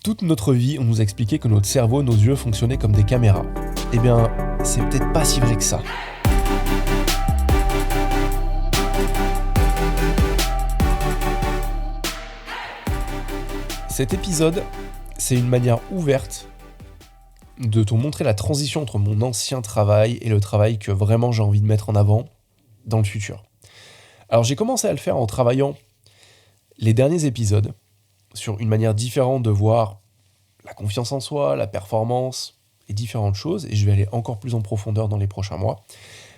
Toute notre vie, on nous a expliqué que notre cerveau, nos yeux fonctionnaient comme des caméras. Eh bien, c'est peut-être pas si vrai que ça. Cet épisode, c'est une manière ouverte de te montrer la transition entre mon ancien travail et le travail que vraiment j'ai envie de mettre en avant dans le futur. Alors j'ai commencé à le faire en travaillant les derniers épisodes sur une manière différente de voir la confiance en soi, la performance et différentes choses, et je vais aller encore plus en profondeur dans les prochains mois.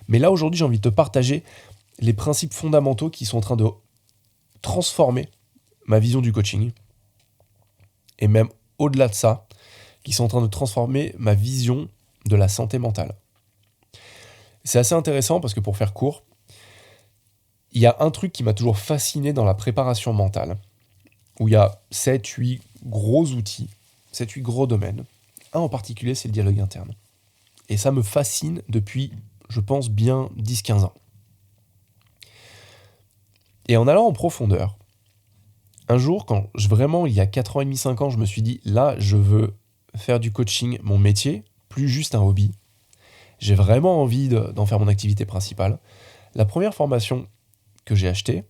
Mais là aujourd'hui j'ai envie de te partager les principes fondamentaux qui sont en train de transformer ma vision du coaching, et même au-delà de ça, qui sont en train de transformer ma vision de la santé mentale. C'est assez intéressant parce que pour faire court, il y a un truc qui m'a toujours fasciné dans la préparation mentale, où il y a 7-8 gros outils, 7-8 gros domaines. Un en particulier, c'est le dialogue interne. Et ça me fascine depuis, je pense, bien 10-15 ans. Et en allant en profondeur, un jour, il y a 4 ans et demi, 5 ans, je me suis dit, là, je veux faire du coaching mon métier, plus juste un hobby. J'ai vraiment envie d'en faire mon activité principale. La première formation que j'ai achetée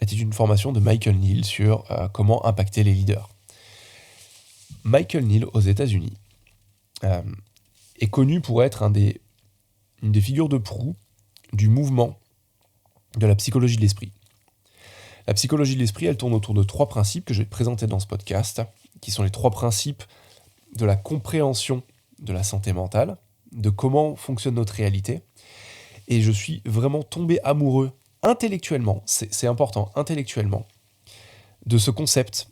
était une formation de Michael Neill sur comment impacter les leaders. Michael Neill, aux États-Unis, est connu pour être une des figures de proue du mouvement de la psychologie de l'esprit. La psychologie de l'esprit, elle tourne autour de 3 principes que je vais te présenter dans ce podcast, qui sont les 3 principes de la compréhension de la santé mentale, de comment fonctionne notre réalité. Et je suis vraiment tombé amoureux intellectuellement, c'est important, intellectuellement, de ce concept.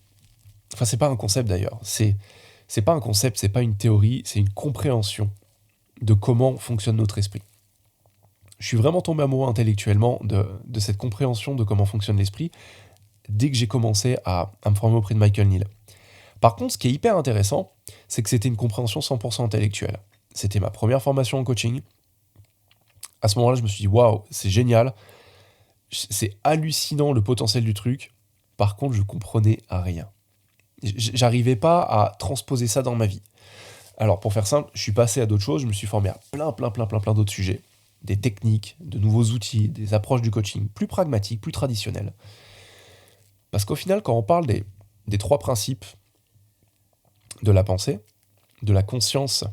Enfin, c'est pas un concept d'ailleurs, c'est pas un concept, c'est pas une théorie, c'est une compréhension de comment fonctionne notre esprit. Je suis vraiment tombé amoureux intellectuellement de cette compréhension de comment fonctionne l'esprit dès que j'ai commencé à me former auprès de Michael Neill. Par contre, ce qui est hyper intéressant, c'est que c'était une compréhension 100% intellectuelle. C'était ma première formation en coaching. À ce moment-là, je me suis dit, waouh, c'est génial, c'est hallucinant le potentiel du truc. Par contre, je comprenais rien. J'arrivais pas à transposer ça dans ma vie. Alors, pour faire simple, je suis passé à d'autres choses, je me suis formé à plein d'autres sujets, des techniques, de nouveaux outils, des approches du coaching plus pragmatiques, plus traditionnelles. Parce qu'au final, quand on parle des 3 principes de la pensée, de la conscience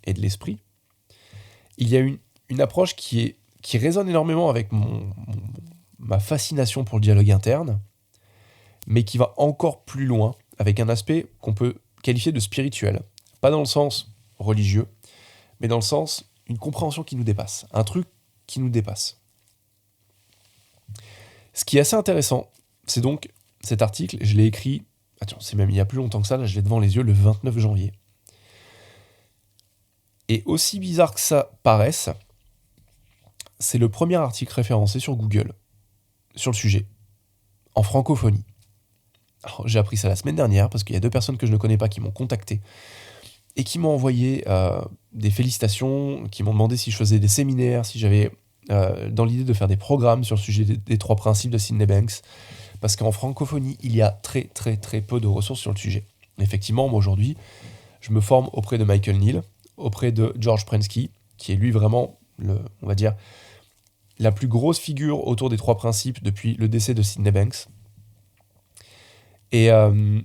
et de l'esprit, il y a une approche qui résonne énormément avec ma fascination pour le dialogue interne, mais qui va encore plus loin, avec un aspect qu'on peut qualifier de spirituel. Pas dans le sens religieux, mais dans le sens une compréhension qui nous dépasse, un truc qui nous dépasse. Ce qui est assez intéressant, c'est donc cet article, je l'ai écrit, c'est même il y a plus longtemps que ça, là je l'ai devant les yeux, le 29 janvier. Et aussi bizarre que ça paraisse, c'est le premier article référencé sur Google, sur le sujet, en francophonie. Alors, j'ai appris ça la semaine dernière, parce qu'il y a 2 personnes que je ne connais pas qui m'ont contacté, et qui m'ont envoyé des félicitations, qui m'ont demandé si je faisais des séminaires, si j'avais dans l'idée de faire des programmes sur le sujet des 3 principes de Sydney Banks, parce qu'en francophonie, il y a très peu de ressources sur le sujet. Effectivement, moi aujourd'hui, je me forme auprès de Michael Neill, auprès de George Prensky, qui est lui vraiment, on va dire, la plus grosse figure autour des 3 principes depuis le décès de Sydney Banks, et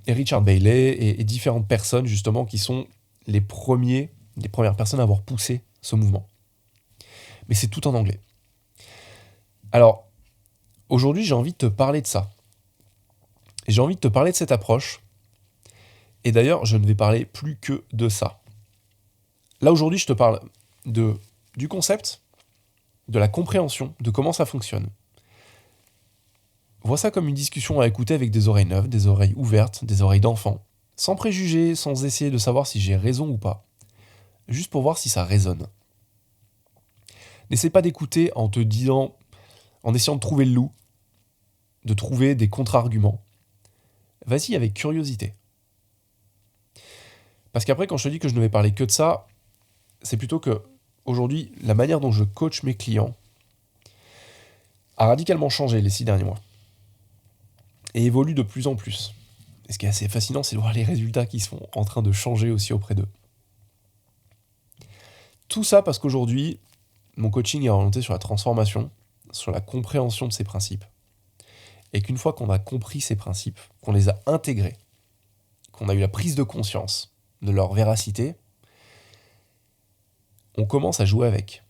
Richard Bailey, et différentes personnes justement qui sont les premières personnes à avoir poussé ce mouvement. Mais c'est tout en anglais. Alors, aujourd'hui, j'ai envie de te parler de ça. Et j'ai envie de te parler de cette approche. Et d'ailleurs, je ne vais parler plus que de ça. Là, aujourd'hui, je te parle du concept, de la compréhension, de comment ça fonctionne. Vois ça comme une discussion à écouter avec des oreilles neuves, des oreilles ouvertes, des oreilles d'enfant, sans préjugés, sans essayer de savoir si j'ai raison ou pas. Juste pour voir si ça résonne. N'essaie pas d'écouter en essayant de trouver le loup, de trouver des contre-arguments. Vas-y avec curiosité. Parce qu'après, quand je te dis que je ne vais parler que de ça, c'est plutôt que, aujourd'hui, la manière dont je coach mes clients a radicalement changé les 6 derniers mois. Et évolue de plus en plus. Et ce qui est assez fascinant, c'est de voir les résultats qui sont en train de changer aussi auprès d'eux. Tout ça parce qu'aujourd'hui, mon coaching est orienté sur la transformation, sur la compréhension de ces principes. Et qu'une fois qu'on a compris ces principes, qu'on les a intégrés, qu'on a eu la prise de conscience de leur véracité, on commence à jouer avec.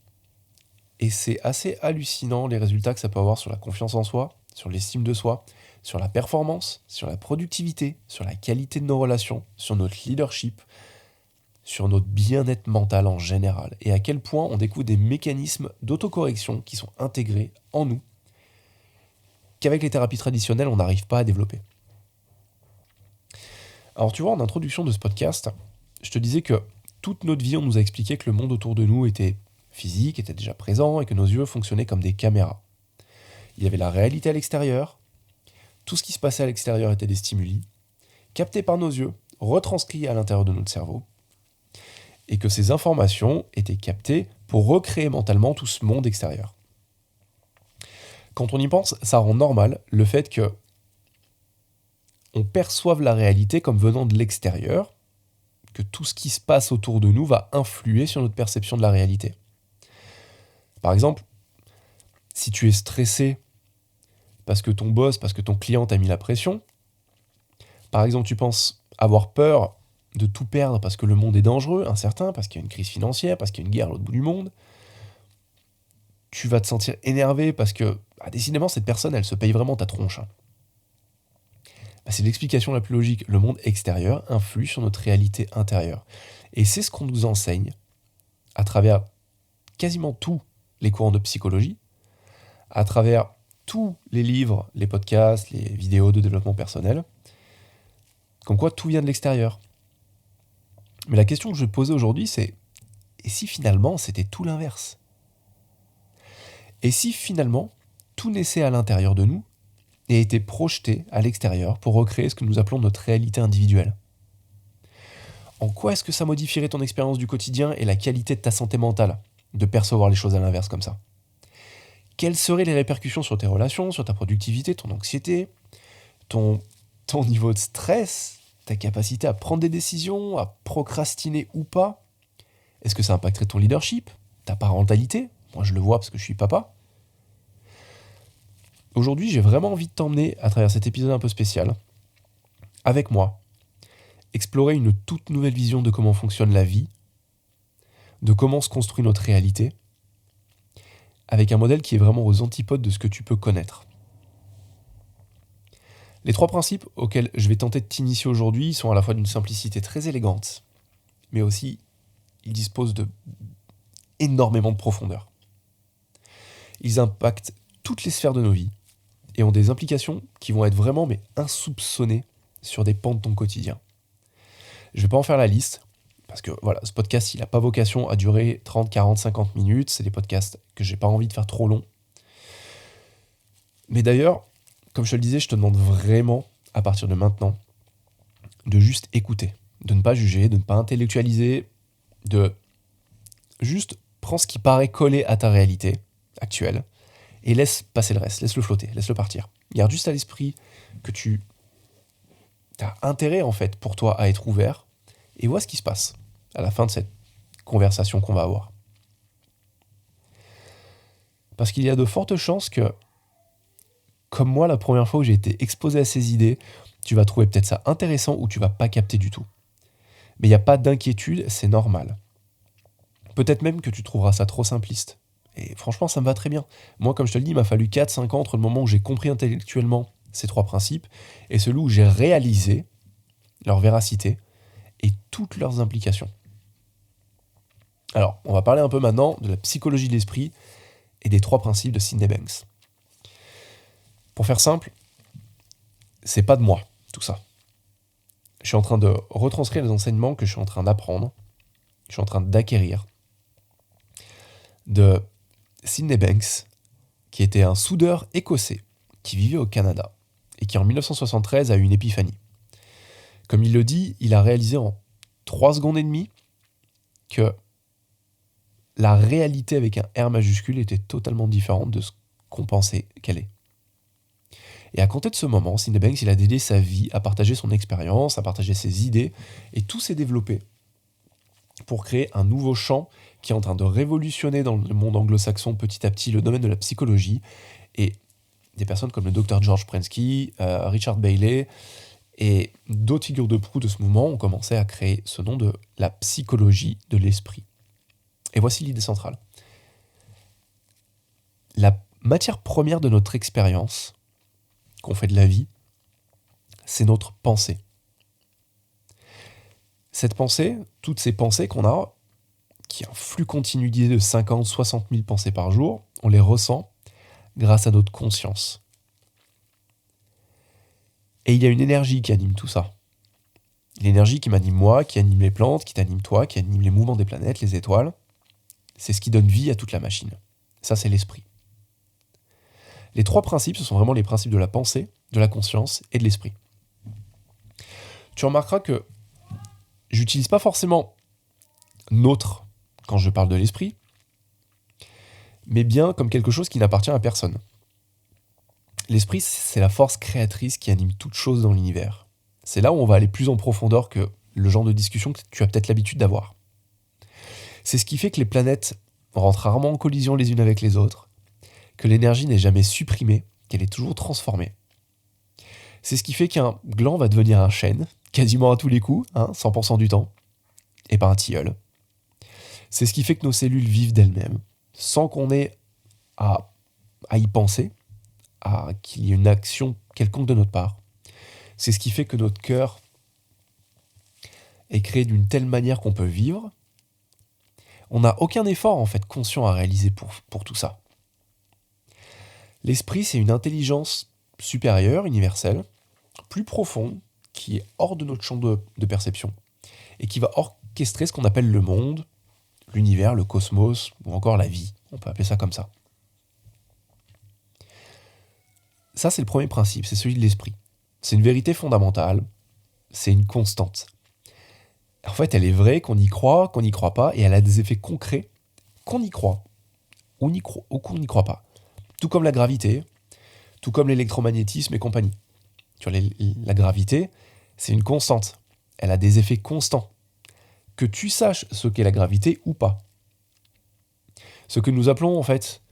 Et c'est assez hallucinant les résultats que ça peut avoir sur la confiance en soi, sur l'estime de soi, sur la performance, sur la productivité, sur la qualité de nos relations, sur notre leadership, sur notre bien-être mental en général, et à quel point on découvre des mécanismes d'autocorrection qui sont intégrés en nous, qu'avec les thérapies traditionnelles, on n'arrive pas à développer. Alors tu vois, en introduction de ce podcast, je te disais que toute notre vie, on nous a expliqué que le monde autour de nous était physique, était déjà présent, et que nos yeux fonctionnaient comme des caméras. Il y avait la réalité à l'extérieur, tout ce qui se passait à l'extérieur était des stimuli, captés par nos yeux, retranscrits à l'intérieur de notre cerveau, et que ces informations étaient captées pour recréer mentalement tout ce monde extérieur. Quand on y pense, ça rend normal le fait que on perçoive la réalité comme venant de l'extérieur, que tout ce qui se passe autour de nous va influer sur notre perception de la réalité. Par exemple, si tu es stressé parce que ton boss, parce que ton client t'a mis la pression, par exemple tu penses avoir peur de tout perdre parce que le monde est dangereux, incertain, parce qu'il y a une crise financière, parce qu'il y a une guerre à l'autre bout du monde, tu vas te sentir énervé parce que, décidément, cette personne, elle se paye vraiment ta tronche. C'est l'explication la plus logique. Le monde extérieur influe sur notre réalité intérieure. Et c'est ce qu'on nous enseigne à travers quasiment tous les courants de psychologie, à travers tous les livres, les podcasts, les vidéos de développement personnel, comme quoi tout vient de l'extérieur. Mais la question que je vais te poser aujourd'hui, c'est et si finalement c'était tout l'inverse ? Et si finalement tout naissait à l'intérieur de nous et était projeté à l'extérieur pour recréer ce que nous appelons notre réalité individuelle ? En quoi est-ce que ça modifierait ton expérience du quotidien et la qualité de ta santé mentale de percevoir les choses à l'inverse comme ça ? Quelles seraient les répercussions sur tes relations, sur ta productivité, ton anxiété, ton niveau de stress, ta capacité à prendre des décisions, à procrastiner ou pas ? Est-ce que ça impacterait ton leadership, ta parentalité ? Moi, je le vois parce que je suis papa. Aujourd'hui, j'ai vraiment envie de t'emmener à travers cet épisode un peu spécial, avec moi, explorer une toute nouvelle vision de comment fonctionne la vie, de comment se construit notre réalité, avec un modèle qui est vraiment aux antipodes de ce que tu peux connaître. Les 3 principes auxquels je vais tenter de t'initier aujourd'hui sont à la fois d'une simplicité très élégante, mais aussi ils disposent de énormément de profondeur. Ils impactent toutes les sphères de nos vies et ont des implications qui vont être vraiment insoupçonnées sur des pans de ton quotidien. Je ne vais pas en faire la liste, parce que voilà, ce podcast, il n'a pas vocation à durer 30, 40, 50 minutes. C'est des podcasts que j'ai pas envie de faire trop longs. Mais d'ailleurs, comme je te le disais, je te demande vraiment, à partir de maintenant, de juste écouter, de ne pas juger, de ne pas intellectualiser, de juste prendre ce qui paraît coller à ta réalité actuelle et laisse passer le reste, laisse-le flotter, laisse-le partir. Garde juste à l'esprit que tu as intérêt en fait pour toi à être ouvert et vois ce qui se passe à la fin de cette conversation qu'on va avoir. Parce qu'il y a de fortes chances que, comme moi, la première fois où j'ai été exposé à ces idées, tu vas trouver peut-être ça intéressant ou tu vas pas capter du tout. Mais il n'y a pas d'inquiétude, c'est normal. Peut-être même que tu trouveras ça trop simpliste. Et franchement, ça me va très bien. Moi, comme je te le dis, il m'a fallu 4-5 ans entre le moment où j'ai compris intellectuellement ces 3 principes et celui où j'ai réalisé leur véracité et toutes leurs implications. Alors, on va parler un peu maintenant de la psychologie de l'esprit et des 3 principes de Sydney Banks. Pour faire simple, c'est pas de moi, tout ça. Je suis en train de retranscrire les enseignements que je suis en train d'apprendre, que je suis en train d'acquérir, de Sydney Banks, qui était un soudeur écossais qui vivait au Canada et qui en 1973 a eu une épiphanie. Comme il le dit, il a réalisé en 3 secondes et demie que la réalité avec un R majuscule était totalement différente de ce qu'on pensait qu'elle est. Et à compter de ce moment, Sydney Banks, il a dédié sa vie à partager son expérience, à partager ses idées, et tout s'est développé pour créer un nouveau champ qui est en train de révolutionner dans le monde anglo-saxon petit à petit le domaine de la psychologie. Et des personnes comme le Dr George Prensky, Richard Bailey et d'autres figures de proue de ce mouvement ont commencé à créer ce nom de la psychologie de l'esprit. Et voici l'idée centrale. La matière première de notre expérience, qu'on fait de la vie, c'est notre pensée. Cette pensée, toutes ces pensées qu'on a, qui est un flux continu d'idées de 50, 60 000 pensées par jour, on les ressent grâce à notre conscience. Et il y a une énergie qui anime tout ça. L'énergie qui m'anime moi, qui anime les plantes, qui t'anime toi, qui anime les mouvements des planètes, les étoiles. C'est ce qui donne vie à toute la machine. Ça, c'est l'esprit. Les 3 principes, ce sont vraiment les principes de la pensée, de la conscience et de l'esprit. Tu remarqueras que j'utilise pas forcément notre quand je parle de l'esprit, mais bien comme quelque chose qui n'appartient à personne. L'esprit, c'est la force créatrice qui anime toute chose dans l'univers. C'est là où on va aller plus en profondeur que le genre de discussion que tu as peut-être l'habitude d'avoir. C'est ce qui fait que les planètes rentrent rarement en collision les unes avec les autres, que l'énergie n'est jamais supprimée, qu'elle est toujours transformée. C'est ce qui fait qu'un gland va devenir un chêne, quasiment à tous les coups, 100% du temps, et pas un tilleul. C'est ce qui fait que nos cellules vivent d'elles-mêmes, sans qu'on ait à y penser, à qu'il y ait une action quelconque de notre part. C'est ce qui fait que notre cœur est créé d'une telle manière qu'on peut vivre. On n'a aucun effort en fait conscient à réaliser pour tout ça. L'esprit, c'est une intelligence supérieure, universelle, plus profonde, qui est hors de notre champ de perception, et qui va orchestrer ce qu'on appelle le monde, l'univers, le cosmos, ou encore la vie. On peut appeler ça comme ça. Ça, c'est le premier principe, c'est celui de l'esprit. C'est une vérité fondamentale, c'est une constante. En fait, elle est vraie, qu'on y croit, qu'on n'y croit pas, et elle a des effets concrets, qu'on y croit, ou qu'on n'y croit pas. Tout comme la gravité, tout comme l'électromagnétisme et compagnie. Tu vois, la gravité, c'est une constante. Elle a des effets constants. Que tu saches ce qu'est la gravité ou pas. Ce que nous appelons en fait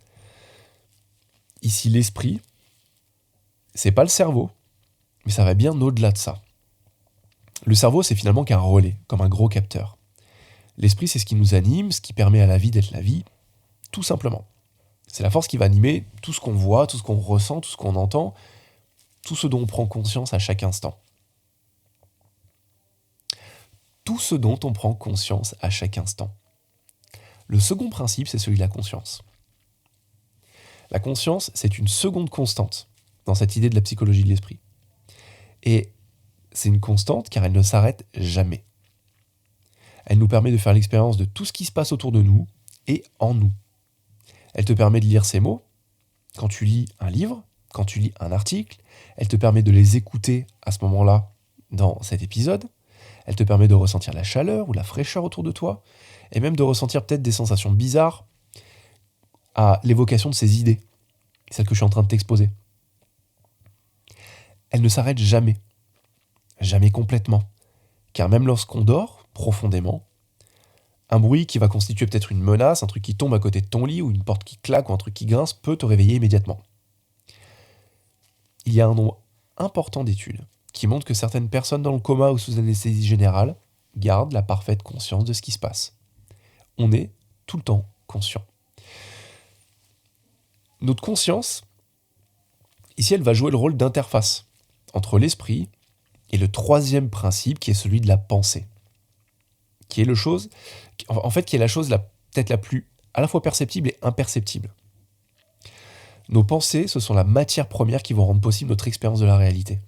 ici l'esprit, c'est pas le cerveau, mais ça va bien au-delà de ça. Le cerveau, c'est finalement qu'un relais, comme un gros capteur. L'esprit, c'est ce qui nous anime, ce qui permet à la vie d'être la vie, tout simplement. C'est la force qui va animer tout ce qu'on voit, tout ce qu'on ressent, tout ce qu'on entend, tout ce dont on prend conscience à chaque instant. Tout ce dont on prend conscience à chaque instant. Le second principe, c'est celui de la conscience. La conscience, c'est une seconde constante dans cette idée de la psychologie de l'esprit. Et c'est une constante car elle ne s'arrête jamais. Elle nous permet de faire l'expérience de tout ce qui se passe autour de nous et en nous. Elle te permet de lire ces mots quand tu lis un livre, quand tu lis un article. Elle te permet de les écouter à ce moment-là dans cet épisode. Elle te permet de ressentir la chaleur ou la fraîcheur autour de toi et même de ressentir peut-être des sensations bizarres à l'évocation de ces idées, celles que je suis en train de t'exposer. Elle ne s'arrête jamais, jamais complètement, car même lorsqu'on dort profondément, un bruit qui va constituer peut-être une menace, un truc qui tombe à côté de ton lit ou une porte qui claque ou un truc qui grince peut te réveiller immédiatement. Il y a un nombre important d'études qui montrent que certaines personnes dans le coma ou sous anesthésie générale gardent la parfaite conscience de ce qui se passe. On est tout le temps conscient. Notre conscience, ici, elle va jouer le rôle d'interface entre l'esprit et le troisième principe qui est celui de la pensée, qui est la chose peut-être la plus à la fois perceptible et imperceptible. Nos pensées, ce sont la matière première qui vont rendre possible notre expérience de la réalité.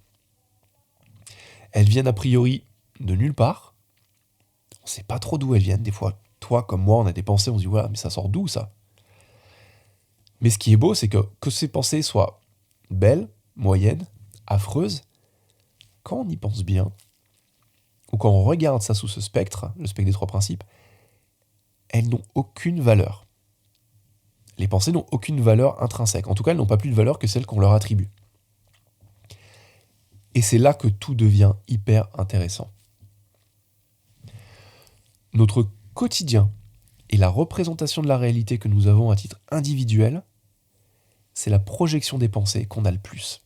Elles viennent a priori de nulle part. On ne sait pas trop d'où elles viennent. Des fois, toi comme moi, on a des pensées, on se dit « voilà, mais ça sort d'où ça ?» Mais ce qui est beau, c'est que ces pensées soient belles, moyennes, affreuses, quand on y pense bien, ou quand on regarde ça sous ce spectre, le spectre des 3 principes, elles n'ont aucune valeur. Les pensées n'ont aucune valeur intrinsèque. En tout cas, elles n'ont pas plus de valeur que celle qu'on leur attribue. Et c'est là que tout devient hyper intéressant. Notre quotidien et la représentation de la réalité que nous avons à titre individuel, c'est la projection des pensées qu'on a le plus.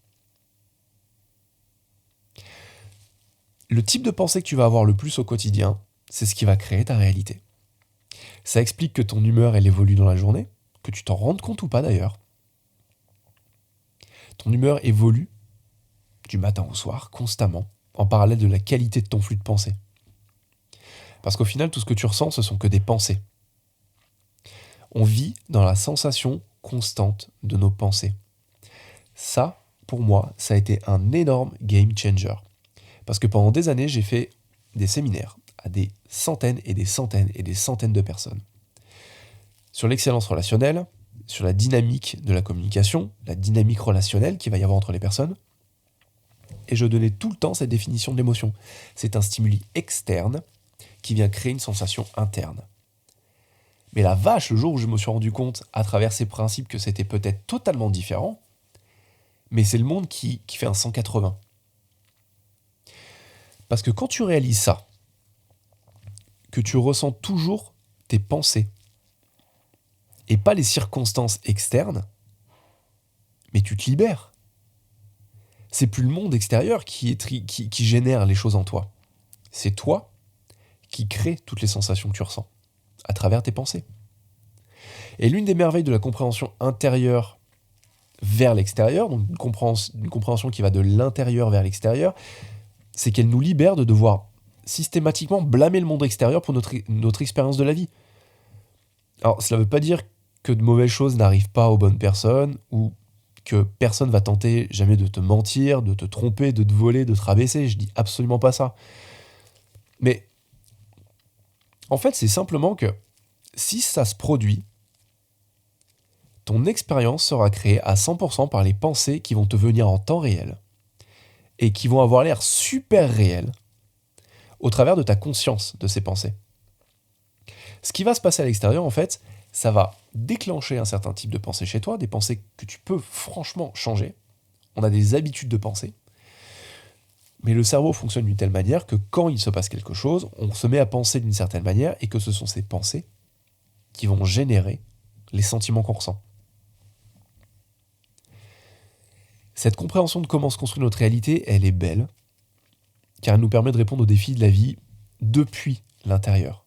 Le type de pensée que tu vas avoir le plus au quotidien, c'est ce qui va créer ta réalité. Ça explique que ton humeur, elle évolue dans la journée, que tu t'en rendes compte ou pas d'ailleurs. Ton humeur évolue du matin au soir, constamment, en parallèle de la qualité de ton flux de pensée. Parce qu'au final, tout ce que tu ressens, ce sont que des pensées. On vit dans la sensation constante de nos pensées. Ça, pour moi, ça a été un énorme game changer. Parce que pendant des années, j'ai fait des séminaires à des centaines et des centaines et des centaines de personnes. Sur l'excellence relationnelle, sur la dynamique de la communication, la dynamique relationnelle qu'il va y avoir entre les personnes. Et je donnais tout le temps cette définition de l'émotion. C'est un stimuli externe qui vient créer une sensation interne. Mais la vache, le jour où je me suis rendu compte, à travers ces principes, que c'était peut-être totalement différent, mais c'est le monde qui fait un 180. Parce que quand tu réalises ça, que tu ressens toujours tes pensées, et pas les circonstances externes, mais tu te libères. C'est plus le monde extérieur qui génère les choses en toi. C'est toi qui crée toutes les sensations que tu ressens, à travers tes pensées. Et l'une des merveilles de la compréhension intérieure vers l'extérieur, donc une compréhension qui va de l'intérieur vers l'extérieur, c'est qu'elle nous libère de devoir systématiquement blâmer le monde extérieur pour notre expérience de la vie. Alors, cela ne veut pas dire que de mauvaises choses n'arrivent pas aux bonnes personnes, ou que personne va tenter jamais de te mentir, de te tromper, de te voler, de te rabaisser. Je dis absolument pas ça. Mais en fait, c'est simplement que si ça se produit, ton expérience sera créée à 100% par les pensées qui vont te venir en temps réel et qui vont avoir l'air super réelles au travers de ta conscience de ces pensées. Ce qui va se passer à l'extérieur, en fait, ça va déclencher un certain type de pensée chez toi, des pensées que tu peux franchement changer. On a des habitudes de pensée. Mais le cerveau fonctionne d'une telle manière que quand il se passe quelque chose, on se met à penser d'une certaine manière et que ce sont ces pensées qui vont générer les sentiments qu'on ressent. Cette compréhension de comment se construit notre réalité, elle est belle, car elle nous permet de répondre aux défis de la vie depuis l'intérieur.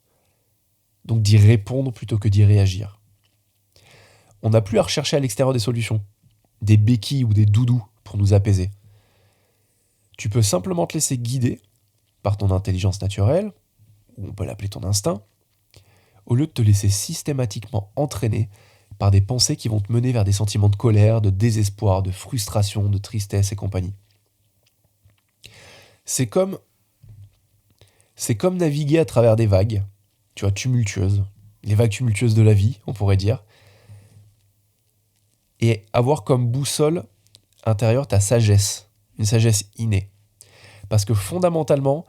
Donc d'y répondre plutôt que d'y réagir. On n'a plus à rechercher à l'extérieur des solutions, des béquilles ou des doudous pour nous apaiser. Tu peux simplement te laisser guider par ton intelligence naturelle, ou on peut l'appeler ton instinct, au lieu de te laisser systématiquement entraîner par des pensées qui vont te mener vers des sentiments de colère, de désespoir, de frustration, de tristesse et compagnie. C'est comme naviguer à travers des vagues, tu vois, tumultueuses, les vagues tumultueuses de la vie, on pourrait dire, et avoir comme boussole intérieure ta sagesse, une sagesse innée. Parce que fondamentalement,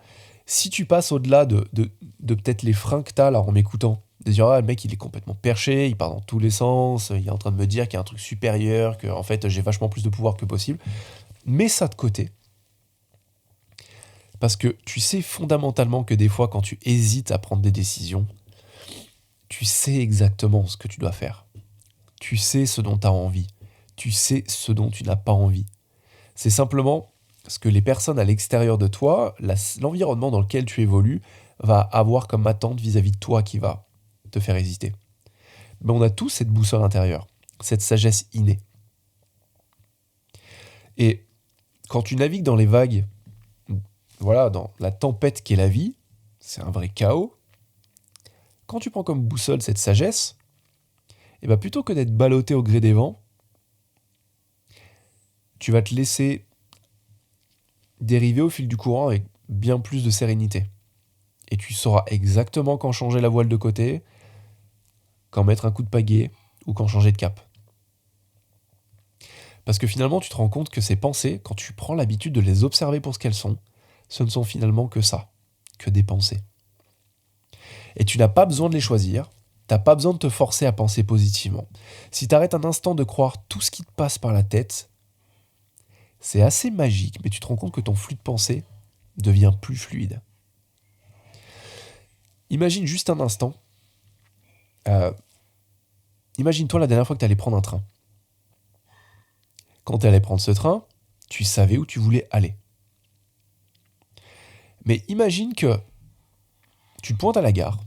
si tu passes au-delà de peut-être les freins que tu as là en m'écoutant, de dire ah, le mec il est complètement perché, il part dans tous les sens, il est en train de me dire qu'il y a un truc supérieur, que en fait j'ai vachement plus de pouvoir que possible, mets ça de côté. Parce que tu sais fondamentalement que des fois quand tu hésites à prendre des décisions, tu sais exactement ce que tu dois faire. Tu sais ce dont tu as envie. Tu sais ce dont tu n'as pas envie. C'est simplement ce que les personnes à l'extérieur de toi, l'environnement dans lequel tu évolues, va avoir comme attente vis-à-vis de toi qui va te faire hésiter. Mais on a tous cette boussole intérieure, cette sagesse innée. Et quand tu navigues dans les vagues, voilà, dans la tempête qu'est la vie, c'est un vrai chaos. Quand tu prends comme boussole cette sagesse, et ben plutôt que d'être ballotté au gré des vents, tu vas te laisser dériver au fil du courant avec bien plus de sérénité. Et tu sauras exactement quand changer la voile de côté, quand mettre un coup de pagaie ou quand changer de cap. Parce que finalement, tu te rends compte que ces pensées, quand tu prends l'habitude de les observer pour ce qu'elles sont, ce ne sont finalement que ça, que des pensées. Et tu n'as pas besoin de les choisir, tu n'as pas besoin de te forcer à penser positivement. Si tu arrêtes un instant de croire tout ce qui te passe par la tête, C'est assez magique, mais tu te rends compte que ton flux de pensée devient plus fluide. Imagine juste un instant. Imagine-toi la dernière fois que tu allais prendre un train. Quand tu allais prendre ce train, tu savais où tu voulais aller. Mais imagine que tu te pointes à la gare,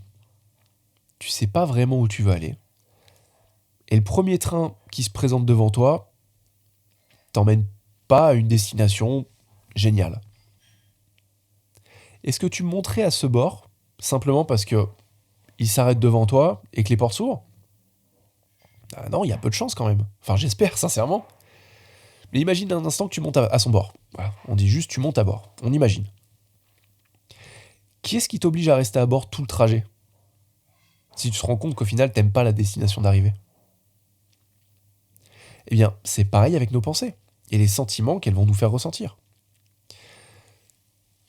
tu sais pas vraiment où tu veux aller, et le premier train qui se présente devant toi t'emmène pas à une destination géniale. Est-ce que tu monterais à ce bord simplement parce que il s'arrête devant toi et que les portes s'ouvrent ? Ah non, il y a peu de chance quand même. Enfin, j'espère, sincèrement. Mais imagine un instant que tu montes à son bord. Voilà, on dit juste tu montes à bord. On imagine. Qui est-ce qui t'oblige à rester à bord tout le trajet ? Si tu te rends compte qu'au final, t'aimes pas la destination d'arrivée. Eh bien, c'est pareil avec nos pensées et les sentiments qu'elles vont nous faire ressentir.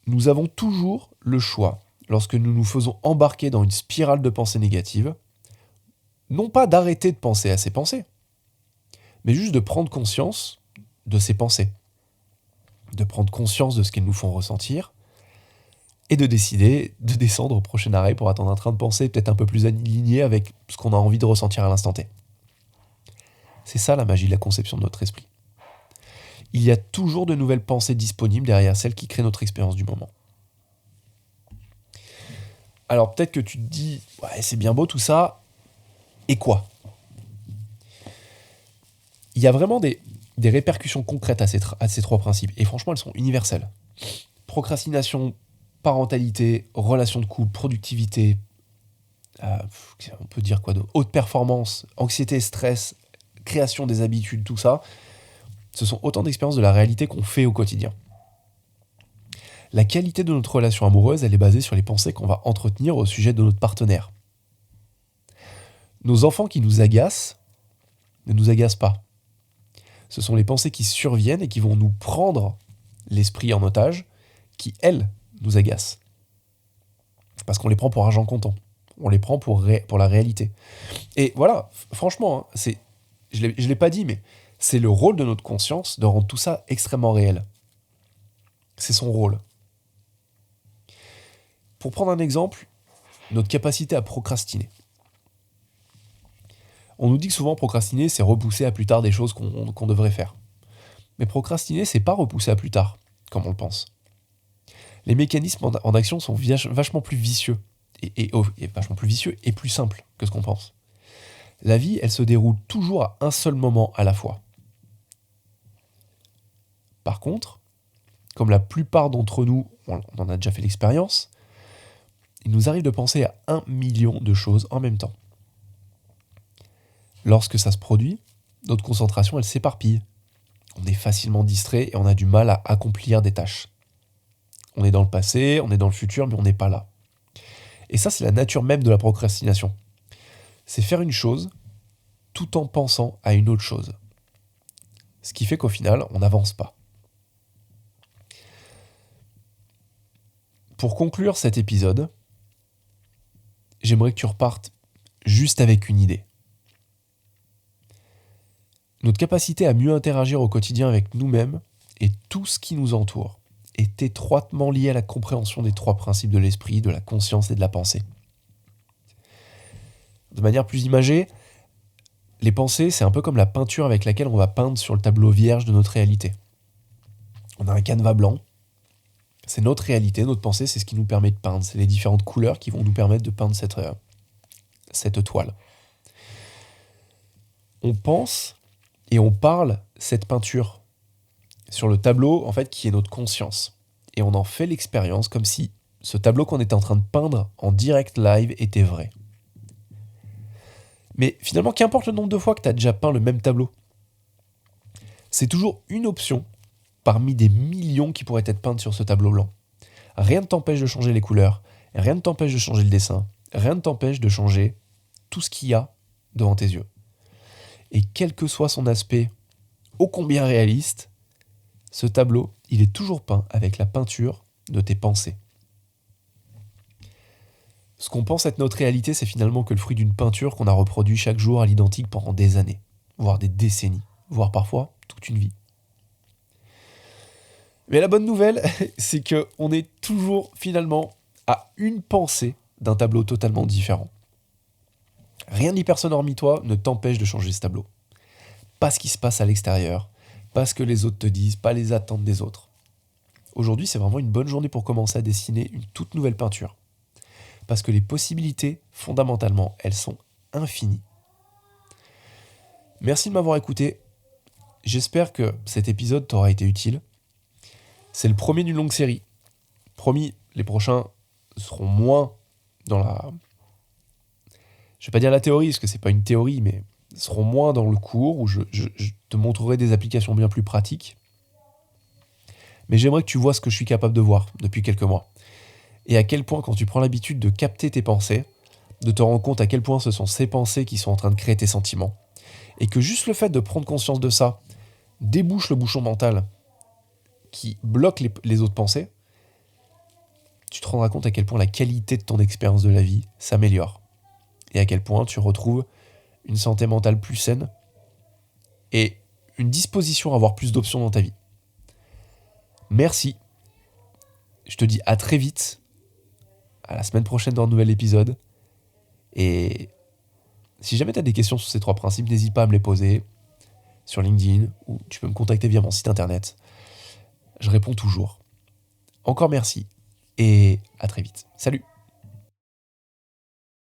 Nous avons toujours le choix, lorsque nous nous faisons embarquer dans une spirale de pensées négatives, non pas d'arrêter de penser à ces pensées, mais juste de prendre conscience de ces pensées, de prendre conscience de ce qu'elles nous font ressentir, et de décider de descendre au prochain arrêt pour attendre un train de pensée peut-être un peu plus aligné avec ce qu'on a envie de ressentir à l'instant T. C'est ça la magie de la conception de notre esprit. Il y a toujours de nouvelles pensées disponibles derrière celles qui créent notre expérience du moment. Alors peut-être que tu te dis, ouais, c'est bien beau tout ça, et quoi ? Il y a vraiment des répercussions concrètes à ces trois principes, et franchement elles sont universelles. Procrastination, parentalité, relations de couple, productivité, on peut dire quoi d'autre ? Haute performance, anxiété, stress, création des habitudes, tout ça, ce sont autant d'expériences de la réalité qu'on fait au quotidien. La qualité de notre relation amoureuse, elle est basée sur les pensées qu'on va entretenir au sujet de notre partenaire. Nos enfants qui nous agacent ne nous agacent pas. Ce sont les pensées qui surviennent et qui vont nous prendre l'esprit en otage, qui, elles, nous agacent. Parce qu'on les prend pour argent comptant. On les prend pour la réalité. Et voilà, franchement, je ne l'ai pas dit, mais c'est le rôle de notre conscience de rendre tout ça extrêmement réel. C'est son rôle. Pour prendre un exemple, notre capacité à procrastiner. On nous dit que souvent procrastiner, c'est repousser à plus tard des choses qu'on devrait faire. Mais procrastiner, c'est pas repousser à plus tard, comme on le pense. Les mécanismes en action sont vachement plus vicieux, et vachement plus vicieux et plus simples que ce qu'on pense. La vie, elle se déroule toujours à un seul moment à la fois. Par contre, comme la plupart d'entre nous, on en a déjà fait l'expérience, il nous arrive de penser à 1 million de choses en même temps. Lorsque ça se produit, notre concentration, elle s'éparpille. On est facilement distrait et on a du mal à accomplir des tâches. On est dans le passé, on est dans le futur, mais on n'est pas là. Et ça, c'est la nature même de la procrastination. C'est faire une chose tout en pensant à une autre chose. Ce qui fait qu'au final, on n'avance pas. Pour conclure cet épisode, j'aimerais que tu repartes juste avec une idée. Notre capacité à mieux interagir au quotidien avec nous-mêmes et tout ce qui nous entoure est étroitement liée à la compréhension des 3 principes de l'esprit, de la conscience et de la pensée. De manière plus imagée, les pensées, c'est un peu comme la peinture avec laquelle on va peindre sur le tableau vierge de notre réalité. On a un canevas blanc, c'est notre réalité, notre pensée, c'est ce qui nous permet de peindre. C'est les différentes couleurs qui vont nous permettre de peindre cette toile. On pense et on parle cette peinture sur le tableau, en fait, qui est notre conscience. Et on en fait l'expérience comme si ce tableau qu'on était en train de peindre en direct live était vrai. Mais finalement, qu'importe le nombre de fois que tu as déjà peint le même tableau, c'est toujours une option parmi des millions qui pourraient être peintes sur ce tableau blanc. Rien ne t'empêche de changer les couleurs, rien ne t'empêche de changer le dessin, rien ne t'empêche de changer tout ce qu'il y a devant tes yeux. Et quel que soit son aspect ô combien réaliste, ce tableau, il est toujours peint avec la peinture de tes pensées. Ce qu'on pense être notre réalité, c'est finalement que le fruit d'une peinture qu'on a reproduit chaque jour à l'identique pendant des années, voire des décennies, voire parfois toute une vie. Mais la bonne nouvelle, c'est qu'on est toujours finalement à une pensée d'un tableau totalement différent. Rien ni personne hormis toi ne t'empêche de changer ce tableau. Pas ce qui se passe à l'extérieur, pas ce que les autres te disent, pas les attentes des autres. Aujourd'hui, c'est vraiment une bonne journée pour commencer à dessiner une toute nouvelle peinture. Parce que les possibilités, fondamentalement, elles sont infinies. Merci de m'avoir écouté. J'espère que cet épisode t'aura été utile. C'est le premier d'une longue série. Promis, les prochains seront moins dans la... Je vais pas dire la théorie, parce que c'est pas une théorie, mais seront moins dans le cours, où je te montrerai des applications bien plus pratiques. Mais j'aimerais que tu vois ce que je suis capable de voir depuis quelques mois. Et à quel point, quand tu prends l'habitude de capter tes pensées, de te rendre compte à quel point ce sont ces pensées qui sont en train de créer tes sentiments. Et que juste le fait de prendre conscience de ça débouche le bouchon mental qui bloque les autres pensées, tu te rendras compte à quel point la qualité de ton expérience de la vie s'améliore. Et à quel point tu retrouves une santé mentale plus saine et une disposition à avoir plus d'options dans ta vie. Merci. Je te dis à très vite, à la semaine prochaine dans un nouvel épisode. Et si jamais tu as des questions sur ces 3 principes, n'hésite pas à me les poser sur LinkedIn ou tu peux me contacter via mon site internet. Je réponds toujours. Encore merci et à très vite. Salut!